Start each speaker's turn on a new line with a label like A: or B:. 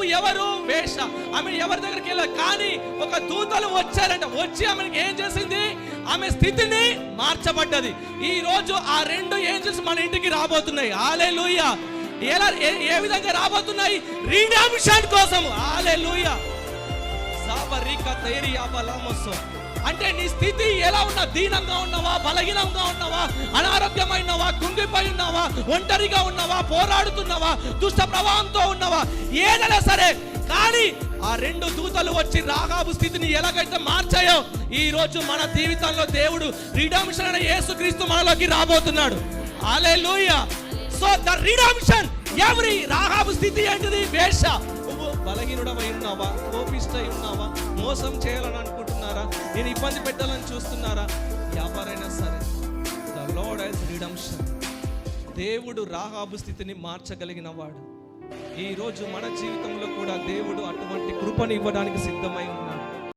A: రాహాబు ఎవరు? వేష. ఆమె ఎవరి దగ్గరికి వెళ్ళారు, కానీ ఒక దూతలు వచ్చారంట. వచ్చి ఆమెకి ఏం చేసింది? ఆమె స్థితిని మార్చబడ్డది. ఈ రోజు ఆ 2 ఏంజెల్స్ మన ఇంటికి రాబోతున్నాయి. హల్లెలూయా. ఎలా ఏ విధంగా రాబోతున్నాయి? రిడెంప్షన్ కోసం. హల్లెలూయా. సాబరికా తైరియా బలమసో. అంటే నీ స్థితి ఎలా ఉన్నా, దీనంగా ఉన్నావా, బలహీనంగా ఉన్నావా, అనారోగ్యమైనవా, కుంగిపోయి ఉన్నావా, ఒంటరిగా ఉన్నావా, పోరాడుతున్నావా, దుష్ట ప్రభావంతో ఉన్నావా, ఏదైనా సరే, కానీ ఆ 2 దూతలు వచ్చి రాహాబు స్థితిని ఎలాగైతే మార్చాయో, ఈ రోజు మన జీవితంలో దేవుడు రిడెంప్షన్ అనే యేసుక్రీస్తు మనలోకి రాబోతున్నాడు. హల్లెలూయా. సో ద రిడెంప్షన్, ఎవరి రాహాబు స్థితి ఏంటిది? వేష. నువ్వు బలహీనుడమై ఉన్నావా, కోపిష్టై ఉన్నావా, మోసం చేయాలని అనుకుంటున్నారా, నేను ఇబ్బంది పెట్టాలని చూస్తున్నారా, ఎవరైనా సరే, ద లార్డ్ హస్ రిడెంప్షన్. దేవుడు రాహాబు స్థితిని మార్చగలిగిన వాడు. ఈ రోజు మన జీవితంలో కూడా దేవుడు అటువంటి కృపను ఇవ్వడానికి సిద్ధమై ఉన్నాడు.